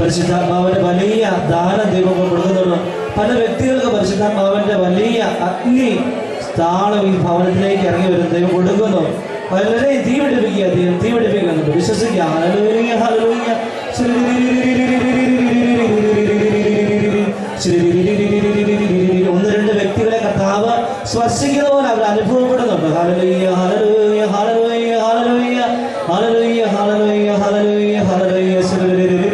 പരിശുദ്ധാത്മാവിന്റെ വലിയ ദാനം ദൈവം കൊടുക്കുന്നുണ്ട്. പല വ്യക്തികൾക്ക് പരിശുദ്ധാത്മാവിന്റെ വലിയ അഗ്നി താളം ഈ ഭവനത്തിലേക്ക് ഇറങ്ങി വരും ദൈവം കൊടുക്കുന്നു. വളരെ തീ പിടിപ്പിക്കുക, ദൈവം തീ പിടിപ്പിക്കുന്നുണ്ട്. വിശ്വസിക്കുക. Hallelujah, hallelujah. ഒന്ന് രണ്ട് വ്യക്തികളെ കർത്താവ് സ്പർശിക്കുന്ന പോലെ അവർ അനുഭവപ്പെടുന്നുണ്ട്. ഹല്ലേലൂയ, ഹല്ലേലൂയ, ഹല്ലേലൂയ, ഹല്ലേലൂയ, ഹല്ലേലൂയ, ഹല്ലേലൂയ, ഹല്ലേലൂയ, ഹല്ലേലൂയ.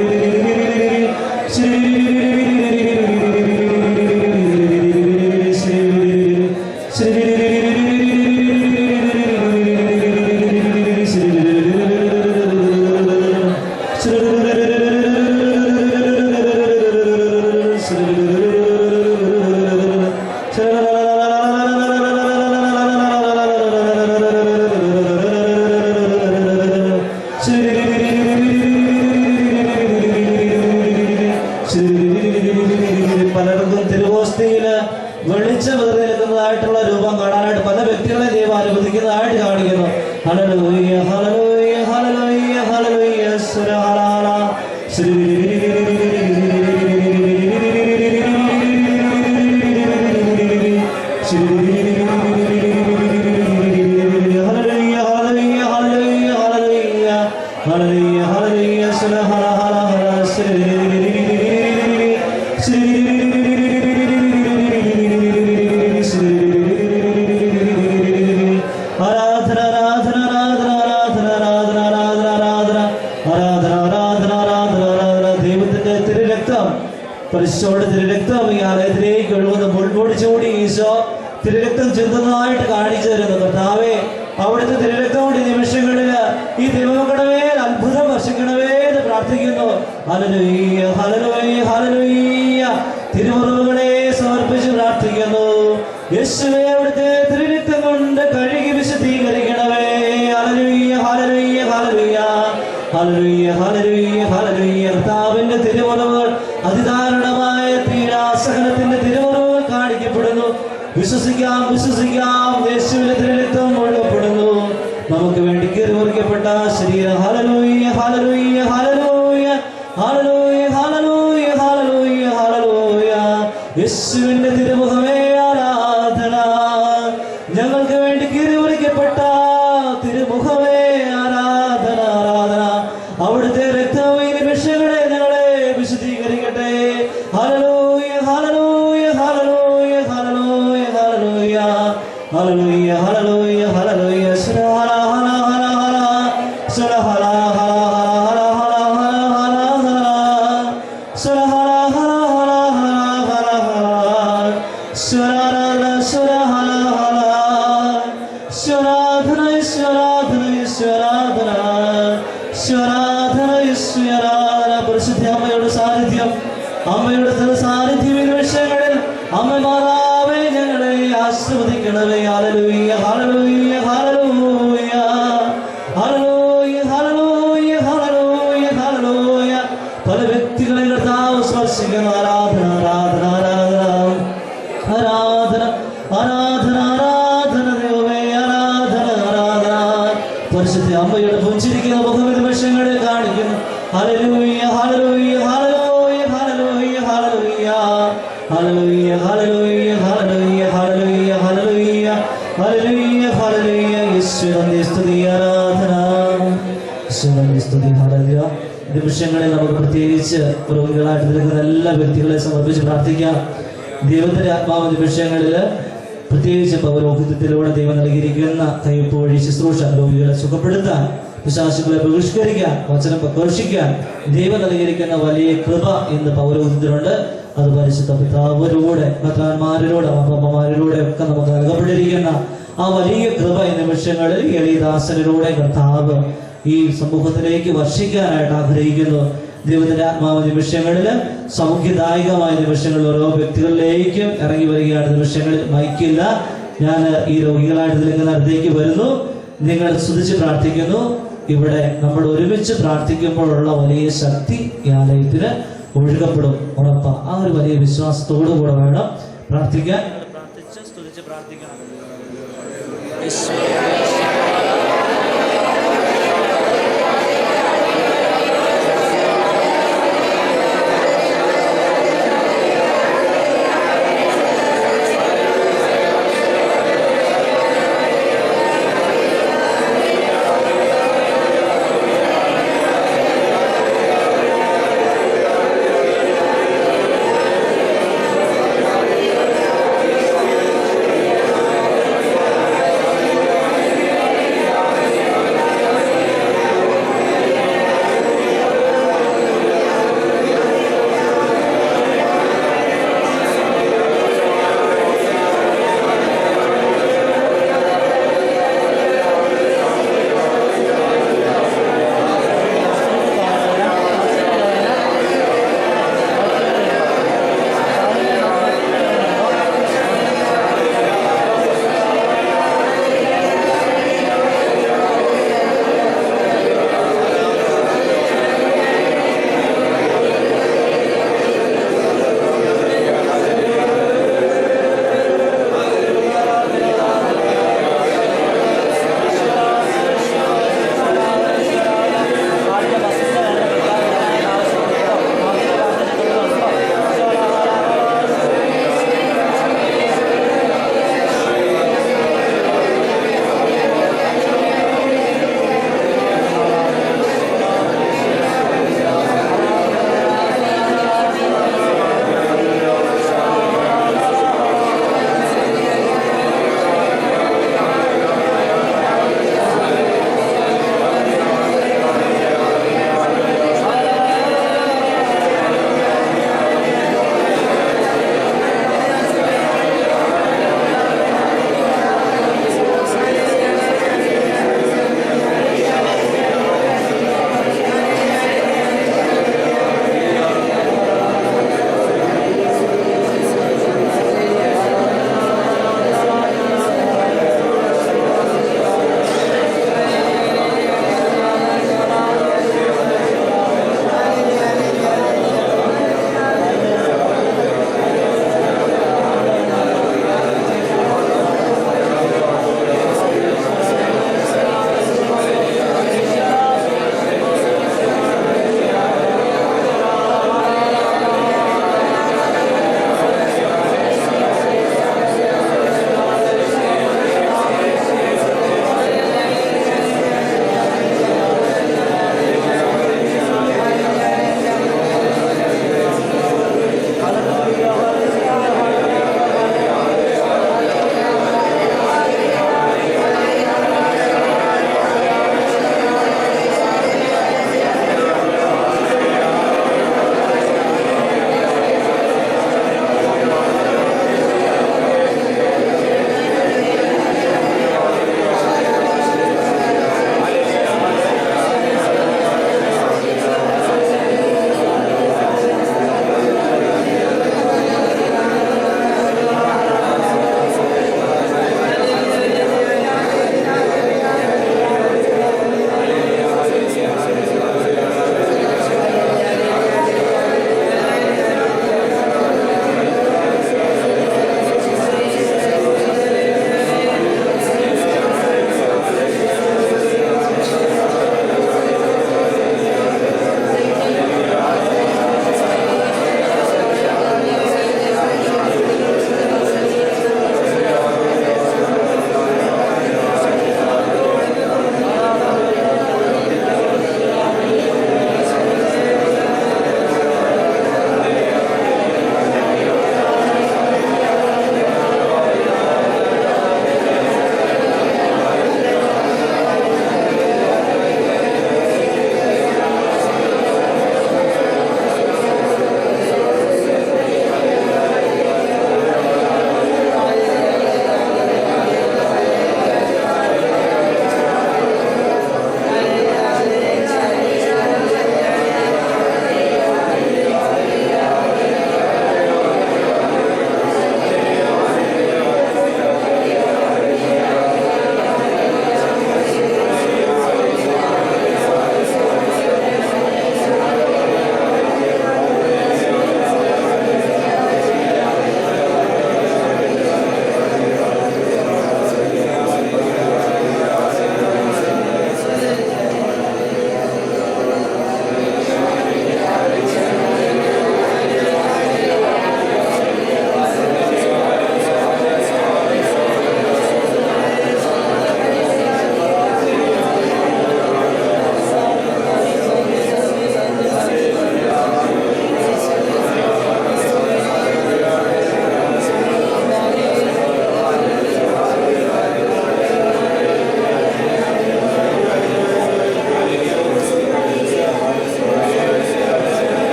പലർക്കും തിരുവോസ്തിയില് വെളിച്ചം വേറി നിൽക്കുന്നതായിട്ടുള്ള രൂപം കാണാനായിട്ട് പല വ്യക്തികളെ ദൈവം അനുവദിക്കുന്നതായിട്ട് കാണിക്കുന്നു. ഹല്ലേലൂയ, ഹല്ലേലൂയ, ഹല്ലേലൂയ, ഹല്ലേലൂയ. സുരഹലാല ശ്രീ ദൈവത്തിന്റെ തിരുരക്തം, പരിശോധന തിരുരക്തം ഈ ആലയത്തിലേക്ക് ഒഴുകുന്ന മുൾമുടി ചൂടി ഈശോ തിരുരക്തം ചെന്നതായിട്ട് കാണിച്ചു തരുന്നു. കർത്താവേ, അവിടുത്തെ തിരുരക്തം കൊണ്ട് നിമിഷങ്ങളിൽ ഈ ദൈവമക്കളുടെ മേൽ അത്ഭുതം വർഷിക്കണമേ എന്ന് പ്രാർത്ഥിക്കുന്നു. ഹല്ലേലൂയ, ഹല്ലേലൂയ, ഹല്ലേലൂയ. തിരുമുറിവുകളെ സമർപ്പിച്ച് പ്രാർത്ഥിക്കുന്നു. യേശുവേ, അവിടുത്തെ തിരുരക്തം കൊണ്ട് കഴുകി വിശുദ്ധീകരിക്കണമേ. ഹല്ലേലൂയ, ഹല്ലേലൂയ, ഹല്ലേലൂയ, ഹല്ലേലൂയ, ഹല്ലേലൂയ, ഹല്ലേലൂയ. കർത്താവിന്റെ തിരുമുറിവുകൾ അതിദാരുണമായ പീഡാസഹനത്തിന്റെ തിരുമുറിവുകൾ കാണിക്കപ്പെടുന്നു. വിശ്വസിക്കാം, വിശ്വസിക്കാം. യേശുവിന്റെ തിരുരക്തം ഒഴുകപ്പെടുന്നു. നമുക്ക് വേണ്ടി കീറിമുറിക്കപ്പെട്ട ശരീരം. ഹല്ലേലൂയ, ഹല്ലേലൂയ, ഹല്ലേലൂയ, ഹല്ലേലൂയ, ഹല്ലേലൂയ, ഹല്ലേലൂയ, ഹല്ലേലൂയ. യേശുവിന്റെ തിരുമുഖമേ ആരാധന. ഞങ്ങൾക്ക് വേണ്ടി കീറിമുറിക്കപ്പെട്ട തിരുമുഖമേ ആരാധന, ആരാധന. അവിടുത്തെ രക്തം ഈ നിമിഷങ്ങളെ ഞങ്ങളെ വിശുദ്ധീകരിക്കട്ടെ. ഹല്ലേലൂയ, ഹല്ലേലൂയ, ഹല്ലേലൂയ, ഹല്ലേലൂയ, ഹല്ലേലൂയ, ഹല്ലേലൂയ, ഹല്ലേലൂയ, ഹല്ലേലൂയ. ശ്രീഹല ഹല ഹല ഹല ശ്രീഹല ഹല ഹല ഹല ഹല ഹല ശ്രീഹല ഹല ഹല ഹല ഹല ശ്രീഹല ശ്രീഹല ഹല ശ്വരാധന ഈശ്വരാധന ഈശ്വരാധന ശ്വരാധന ഈശ്വരാധന. പരിശുദ്ധ അമ്മയുടെ സാന്നിധ്യം, അമ്മയുടെ സാന്നിധ്യം ഈ നിമിഷങ്ങളിൽ അമ്മ മാതാവേ ഞങ്ങളെ ആശീർവദിക്കണമേ. ഹല്ലേലൂയ, ഹല്ലേലൂയ, ഹല്ലേലൂയ, ഹല്ലേലൂയ, ഹല്ലേലൂയ, ഹല്ലേലൂയ, ഹല്ലേലൂയ. പല വ്യക്തികളെ കർത്താവ് സ്പർശിക്കുന്നു. ആരാധന, ആരാധന, ആരാധന, ആരാധന, ആരാധന, ആരാധന. ദൈവമേ, ആരാധന, ആരാധന. പരിശുദ്ധ അമ്മയുടെ പുഞ്ചിരിക്കുന്ന മുഖം നിമിഷങ്ങളിൽ കാണിക്കുന്നു. ഹല്ലേലൂയ, ഹല്ലേലൂയ, ഹല്ലേലൂയ, ഹല്ലേലൂയ, ഹല്ലേലൂയ, ഹല്ലേലൂയ, ഹല്ലേലൂയ, ഹല്ലേലൂയ, ഹല്ലേലൂയ, ഹല്ലേലൂയ, ഹല്ലേലൂയ, ഹല്ലേലൂയ. യേശുവിന്റെ സ്തുതി, ആരാധന. യേശുവിന്റെ സ്തുതി, ഹല്ലേലൂയ. നിമിഷങ്ങളിൽ നമുക്ക് പ്രത്യേകിച്ച് രോഗികളായിട്ട് നിൽക്കുന്ന എല്ലാ വ്യക്തികളെ സമർപ്പിച്ച് പ്രാർത്ഥിക്കാം. ദൈവത്തിന്റെ ആത്മാവ് നിമിഷങ്ങളിൽ പ്രത്യേകിച്ച് പൗരോഹിത്യത്തിലൂടെ ദൈവം നൽകിയിരിക്കുന്ന കയ്യൊപ്പ് വഴി ശുശ്രൂഷ രോഗികളെ സുഖപ്പെടുത്താൻ, പിശാചുക്കളെ ബഹിഷ്കരിക്കാൻ, വചനം പ്രഘോഷിക്കാൻ ദൈവം നൽകിയിരിക്കുന്ന വലിയ കൃപ ഇന്ന് പൗരോഹിത്യത്തിലുണ്ട്. അത് പരിശുദ്ധ പിതാവിലൂടെ, ഭദ്രാന്മാരിലൂടെ, അമ്മമാരിലൂടെ ഒക്കെ നമുക്ക് നൽകപ്പെട്ടിരിക്കുന്ന ആ വലിയ കൃപ ഈ നിമിഷങ്ങളിൽ എളിദാസനിലൂടെ കർത്താവ് ഈ സമൂഹത്തിലേക്ക് വർഷിക്കാനായിട്ട് ആഗ്രഹിക്കുന്നു. ദൈവത്തിന്റെ ആത്മാവ് നിമിഷങ്ങളിൽ സൗഖ്യദായകമായ നിമിഷങ്ങളിൽ ഓരോ വ്യക്തികളിലേക്കും ഇറങ്ങി വരികയാണ്. നിമിഷങ്ങളിൽ മൈക്കില്ല. ഞാൻ ഈ രോഗികളായിട്ട് നിൽക്കുന്ന അടുത്തേക്ക് വരുന്നു. നിങ്ങൾ സ്തുതിച്ച് പ്രാർത്ഥിക്കുന്നു. ഇവിടെ നമ്മൾ ഒരുമിച്ച് പ്രാർത്ഥിക്കുമ്പോഴുള്ള വലിയ ശക്തി ഈ ആലയത്തിന് ഒഴുകപ്പെടും, ഉറപ്പാ. ആ ഒരു വലിയ വിശ്വാസത്തോടു കൂടെ വേണം പ്രാർത്ഥിക്കാൻ. പ്രാർത്ഥിച്ച് സ്തുതിച്ച് പ്രാർത്ഥിക്കണം. യേശുവേ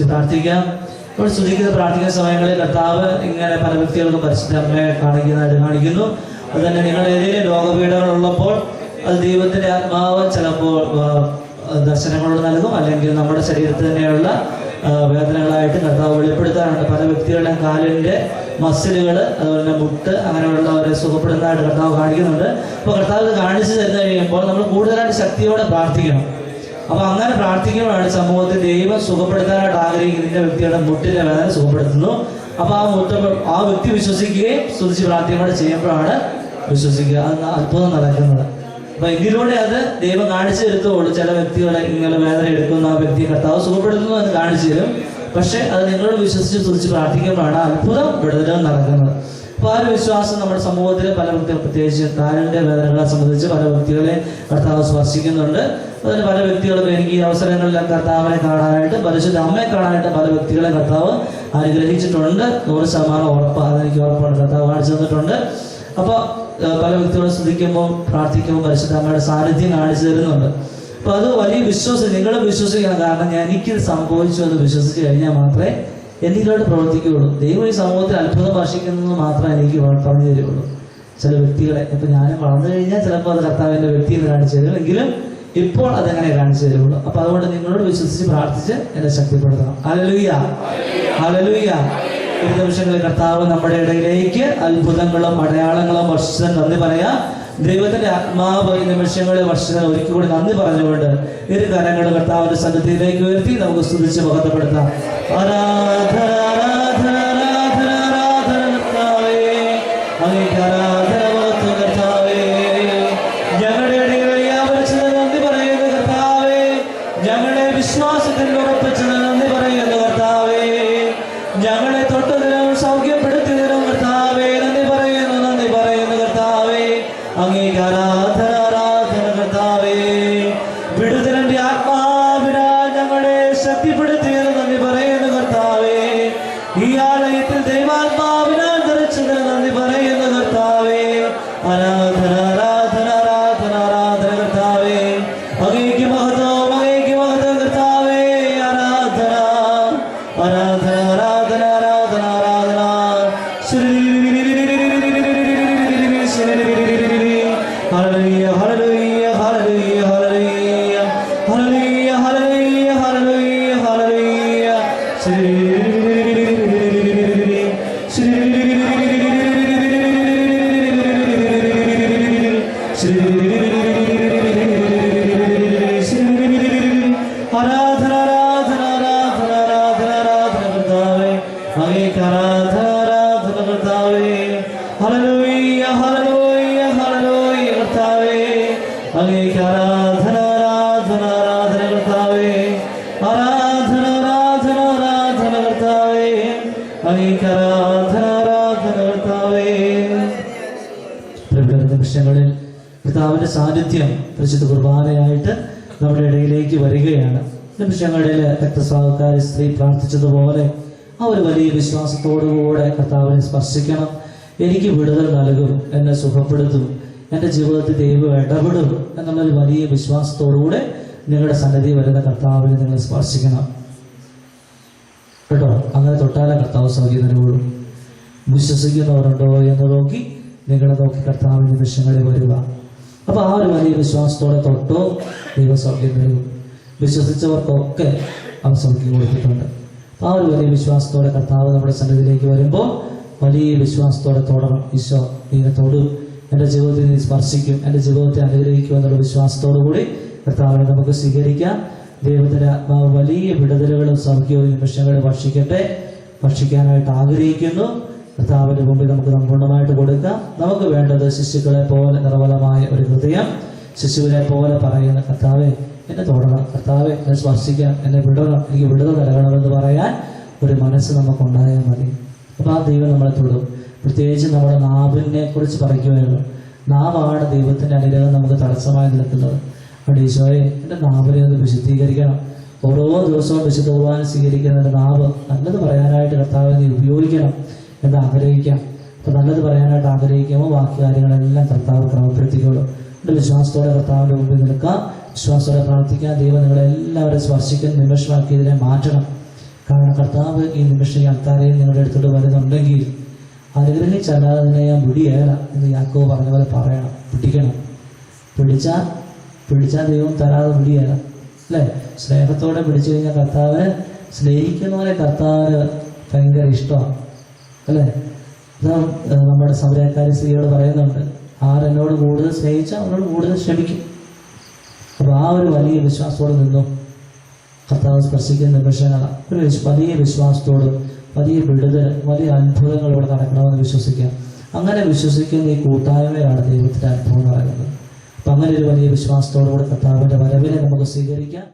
സ്തുതിച്ച് പ്രാർത്ഥിക്കാം. നമ്മൾ സ്തുതിക്കുന്ന പ്രാർത്ഥിക്കുന്ന സമയങ്ങളിൽ കർത്താവ് ഇങ്ങനെ പല വ്യക്തികൾക്കും പരിശുദ്ധ അമ്മയെ കാണിക്കുന്നു. അത് തന്നെ നിങ്ങളുടെ ഏതെങ്കിലും രോഗപീഠകളുള്ളപ്പോൾ അത് ദൈവത്തിൻ്റെ ആത്മാവ് ചിലപ്പോൾ ദർശനങ്ങൾ നൽകും, അല്ലെങ്കിൽ നമ്മുടെ ശരീരത്തിൽ തന്നെയുള്ള വേദനകളായിട്ട് കർത്താവ് വെളിപ്പെടുത്താറുണ്ട്. പല വ്യക്തികളുടെ കാലിൻ്റെ മസിലുകൾ, അതുപോലെ തന്നെ മുട്ട്, അങ്ങനെയുള്ളവരെ സുഖപ്പെടുന്നതായിട്ട് കർത്താവ് കാണിക്കുന്നുണ്ട്. അപ്പോൾ കർത്താവ് കാണിച്ചു തരുന്ന കഴിയുമ്പോൾ നമ്മൾ കൂടുതലായിട്ട് ശക്തിയോടെ പ്രാർത്ഥിക്കണം. അപ്പോൾ അങ്ങനെ പ്രാർത്ഥിക്കുമ്പോഴാണ് സമൂഹത്തിൽ ദൈവം സുഖപ്പെടുത്താനായിട്ട് ആഗ്രഹിക്കുന്ന വ്യക്തിയുടെ മുട്ടിൻ്റെ വേദന സുഖപ്പെടുത്തുന്നു. അപ്പോൾ ആ വ്യക്തി വിശ്വസിക്കുകയും സ്തുതിച്ച് പ്രാർത്ഥിക്കുകയും ചെയ്യുമ്പോഴാണ് വിശ്വസിക്കുക അത്ഭുതം നടക്കുന്നത്. അപ്പോൾ ഇതിലൂടെ അത് ദൈവം കാണിച്ചു തരുത്തുള്ളൂ. ചില വ്യക്തികളെ ഇങ്ങനെ വേദന എടുക്കുന്ന ആ വ്യക്തി കർത്താവ് സുഖപ്പെടുത്തുന്നു എന്ന് കാണിച്ചു തരും. പക്ഷെ അത് നിങ്ങളോട് വിശ്വസിച്ച് സ്തുതിച്ച് പ്രാർത്ഥിക്കുമ്പോഴാണ് അത്ഭുതം വിടുതലും നടക്കുന്നത്. അപ്പോൾ ആ ഒരു വിശ്വാസം നമ്മുടെ സമൂഹത്തിൽ പല വ്യക്തികൾ, പ്രത്യേകിച്ച് കാലിൻ്റെ വേദനകളെ സംബന്ധിച്ച് പല വ്യക്തികളെ കർത്താവ് സ്പർശിക്കുന്നുണ്ട്. അതിന് പല വ്യക്തികളും എനിക്ക് ഈ അവസരങ്ങളിലെ കർത്താവിനെ കാണാനായിട്ട്, പരിശുദ്ധ അമ്മയെ കാണാനായിട്ട് പല വ്യക്തികളെ കർത്താവ് അനുഗ്രഹിച്ചിട്ടുണ്ട്. 100% ഉറപ്പ്, അതെനിക്ക് ഉറപ്പാണ്, കർത്താവ് കാണിച്ചു തന്നിട്ടുണ്ട്. അപ്പോൾ പല വ്യക്തികളും സ്തുതിക്കുമ്പോൾ പ്രാർത്ഥിക്കുമ്പോൾ പരിശുദ്ധ അമ്മയുടെ സാന്നിധ്യം കാണിച്ചു തരുന്നുണ്ട്. അപ്പോൾ അത് വലിയ വിശ്വാസം, നിങ്ങൾ വിശ്വസിക്കണം. കാരണം എനിക്കിത് സംഭവിച്ചു എന്ന് വിശ്വസിച്ച് കഴിഞ്ഞാൽ മാത്രമേ എന്നിലോട്ട് പ്രവർത്തിക്കുകയുള്ളൂ. ദൈവം ഈ സമൂഹത്തിൽ അത്ഭുതം വർഷിക്കുന്നത് മാത്രമേ എനിക്ക് പറഞ്ഞു തരുള്ളൂ. ചില വ്യക്തികളെ ഇപ്പം ഞാനും വളർന്നു കഴിഞ്ഞാൽ ചിലപ്പോൾ അത് കർത്താവിൻ്റെ വ്യക്തി എന്ന് കാണിച്ചു തരും, എങ്കിലും ഇപ്പോൾ അതെങ്ങനെ കാണിച്ചു തരുള്ളൂ. അപ്പോൾ അതുകൊണ്ട് നിങ്ങളോട് വിശ്വസിച്ച് പ്രാർത്ഥിച്ച് എന്നെ ശക്തിപ്പെടുത്തണം. Hallelujah, hallelujah. ഈ നിമിഷങ്ങളിൽ കർത്താവ് നമ്മുടെ ഇടയിലേക്ക് അത്ഭുതങ്ങളും അടയാളങ്ങളും വർഷിച്ചതിന് നന്ദി പറയാം. ദൈവത്തിന്റെ ആത്മാവ് ഈ നിമിഷങ്ങളിൽ വർഷിച്ചതിന് ഒരിക്കൽ കൂടി നന്ദി പറഞ്ഞുകൊണ്ട് ഇരു കരങ്ങളും കർത്താവിന്റെ സന്നിധിയിലേക്ക് ഉയർത്തി നമുക്ക് സ്തുതിച്ച് മഹത്വപ്പെടുത്താം. ആരാധന ആരാധന ആരാധന ആരാധന കർത്താവേ, അങ്ങേക്ക് ആരാധന മഹത്വം കർത്താവേ. ഞങ്ങളുടെ ഇടയിൽ വ്യാപരിച്ചതിന് നന്ദി പറയുന്നു കർത്താവേ. ഞങ്ങളുടെ വിശ്വാസത്തിൽ ഉറപ്പിച്ചതിന് നന്ദി പറയുന്നു കർത്താവേ. ഞങ്ങളെ തൊട്ടതിനും സൗഖ്യപ്പെടുത്തിയതിനും കർത്താവേ നന്ദി പറയുന്നു കർത്താവേ. അങ്ങേക്ക് ആരാധന ആരാധന കർത്താവേ. വിടുതലിന്റെ ആത്മാവിനാൽ ഞങ്ങളെ ശക്തിപ്പെടുത്തിയതിനും നന്ദി പറയുന്നു കർത്താവേ. ഈ ആലയത്തിൽ ദൈവാത്മാവിനാൽ ധരിച്ചതിന് നന്ദി പറയുന്നു കർത്താവേ. ആരാധന ആരാധന ആരാധന ആരാധന കർത്താവേ. അങ്ങേക്ക് മഹത്വം, അങ്ങേക്ക് മഹത്വം കർത്താവേ. ആരാധന ആരാധന ആരാധന ആരാധന ആരാധന. ഹല്ലേലൂയ ഹല്ലേലൂയ ഹല്ലേലൂയ ഹല്ലേലൂയ ഹല്ലേലൂയ ഹല്ലേലൂയ ഹല്ലേലൂയ ഹല്ലേലൂയ. ആരാധന ആരാധന ആരാധന ആരാധന ആരാധന കർത്താവേ. അങ്ങേക്ക് ആരാധന ആരാധന കർത്താവേ. ഹല്ലേലൂയ ഹല്ലേലൂയ ഹല്ലേലൂയ കർത്താവേ. അങ്ങേക്ക് ആരാധന ആരാധന ആരാധന കർത്താവേ. ആരാധന ആരാധന ആരാധന കർത്താവേ. അങ്ങേക്ക് ആരാധന ആരാധന കർത്താവേ. നിമിഷങ്ങളിൽ കർത്താവിന്റെ സാന്നിധ്യം പരിശുദ്ധ കുർബാനയായിട്ട് നമ്മുടെ ഇടയിലേക്ക് വരികയാണ്. നിമിഷങ്ങളിൽ രക്തസ്രാവക്കാരി സ്ത്രീ പ്രാർത്ഥിച്ചതുപോലെ ആ ഒരു വലിയ വിശ്വാസത്തോടുകൂടെ കർത്താവിനെ സ്പർശിക്കണം. എനിക്ക് വിടുതൽ നൽകും, എന്നെ സുഖപ്പെടുത്തും, എൻ്റെ ജീവിതത്തിൽ ദൈവം ഇടപെടും എന്നുള്ളൊരു വലിയ വിശ്വാസത്തോടുകൂടെ നിങ്ങളുടെ സന്നിധി വരുന്ന കർത്താവിനെ നിങ്ങൾ സ്പർശിക്കണം കേട്ടോ. അങ്ങനെ തൊട്ടാലെ കർത്താവ് സൗഖ്യം നൽകുള്ളൂ. വിശ്വസിക്കുന്നവരുണ്ടോ എന്ന് നോക്കി നിങ്ങളെ നോക്കി കർത്താവിന്റെ നിമിഷങ്ങളിൽ വരിക. അപ്പോൾ ആ ഒരു വലിയ വിശ്വാസത്തോടെ തൊട്ടോ ദൈവ സൗഖ്യം നൽകും. വിശ്വസിച്ചവർക്കൊക്കെ അവൻ സൗഖ്യം കൊടുത്തിട്ടുണ്ട്. അപ്പോൾ ആ ഒരു വലിയ വിശ്വാസത്തോടെ കർത്താവ് നമ്മുടെ സന്നിധിയിലേക്ക് വരുമ്പോൾ വലിയ വിശ്വാസത്തോടെ തൊടണം. ഈശോ നീനെ തൊടും, എൻ്റെ ജീവിതത്തിൽ നീ സ്പർശിക്കും, എൻ്റെ ജീവിതത്തെ അനുഗ്രഹിക്കും എന്നുള്ള വിശ്വാസത്തോടു കൂടി കർത്താവിനെ നമുക്ക് സ്വീകരിക്കാം. ദൈവത്തിന്റെ ആത്മാവ് വലിയ വിടുതലുകളും സൗഖ്യവും നിമിഷങ്ങളിൽ ഭക്ഷിക്കാനായിട്ട് ആഗ്രഹിക്കുന്നു. കർത്താവിന്റെ മുമ്പിൽ നമുക്ക് സമ്പൂർണ്ണമായിട്ട് കൊടുക്കാം. നമുക്ക് വേണ്ടത് ശിശുക്കളെ പോലെ നിർമ്മലമായ ഒരു ഹൃദയം, ശിശുവിനെ പോലെ പറയുന്ന കർത്താവെ എന്നെ തൊടണം, കർത്താവെ എന്നെ സ്പർശിക്കാം, എന്നെ വിടണം, എനിക്ക് വിടുതൽ നൽകണമെന്ന് പറയാൻ ഒരു മനസ്സ് നമുക്കുണ്ടായാൽ മതി. അപ്പോൾ ആ ദൈവം നമ്മളെ തൊടും. പ്രത്യേകിച്ച് നമ്മുടെ നാവിനെ കുറിച്ച് പറയുകയായിരുന്നു. നാവാണ് ദൈവത്തിന്റെ അനുഗ്രഹം നമുക്ക് തടസ്സമായി നിൽക്കുന്നത്. അവിടെ ഈശോയെ എൻ്റെ നാവിനെ ഒന്ന് വിശുദ്ധീകരിക്കണം. ഓരോ ദിവസവും വിശുദ്ധ കുർബാന സ്വീകരിക്കുന്ന നാവ് നല്ലത് പറയാനായിട്ട് കർത്താവിനെ നീ ഉപയോഗിക്കണം എന്ന് ആഗ്രഹിക്കാം. അപ്പോൾ നല്ലത് പറയാനായിട്ട് ആഗ്രഹിക്കുമ്പോൾ ബാക്കി കാര്യങ്ങളെല്ലാം കർത്താവ് ക്രമപ്പെടുത്തിക്കോളും. എൻ്റെ വിശ്വാസത്തോടെ കർത്താവിൻ്റെ മുമ്പിൽ നിൽക്കാം, വിശ്വാസത്തോടെ പ്രാർത്ഥിക്കാം. ദൈവം നിങ്ങളെല്ലാവരും സ്പർശിക്കുന്ന നിമിഷമാക്കി ഇതിനെ മാറ്റണം. കാരണം കർത്താവ് ഈ നിമിഷം അൾത്താരയിൽ നിങ്ങളുടെ അടുത്തോട്ട് വരുന്നുണ്ടെങ്കിൽ അനുഗ്രഹിച്ചല്ലാതെ അതിനെ ഞാൻ പിടിയേല എന്ന് യാക്കോബ് പറഞ്ഞ പോലെ പറയണം. പിടിക്കണം. പിടിച്ചാൽ ദൈവം തരാതെ പിടിയേല, അല്ലേ? സ്നേഹത്തോടെ പിടിച്ചു കഴിഞ്ഞാൽ കർത്താവിന് സ്നേഹിക്കുന്നവരെ കർത്താവിന് ഭയങ്കര ഇഷ്ടമാണ്, അല്ലേ? അത് നമ്മുടെ സമരക്കാരി സ്ത്രീയോട് പറയുന്നുണ്ട്, ആരെന്നോട് കൂടുതൽ സ്നേഹിച്ചാൽ അവനോട് കൂടുതൽ ക്ഷമിക്കും. അപ്പോൾ ആ ഒരു വലിയ വിശ്വാസത്തോടെ നിന്നും കർത്താവ് സ്പർശിക്കുന്ന നിമിഷങ്ങളാണ്. ഒരു വലിയ വിശ്വാസത്തോടും വലിയ വിടുതൽ, വലിയ അത്ഭുതങ്ങളോട് നടക്കണമെന്ന് വിശ്വസിക്കുക. അങ്ങനെ വിശ്വസിക്കുന്ന ഈ കൂട്ടായ്മയാണ് ദൈവത്തിൻ്റെ അത്ഭുതം എന്ന് പറയുന്നത്. അപ്പം അങ്ങനെ ഒരു വലിയ വിശ്വാസത്തോടുകൂടി കർത്താവിൻ്റെ വരവിനെ നമുക്ക് സ്വീകരിക്കാം.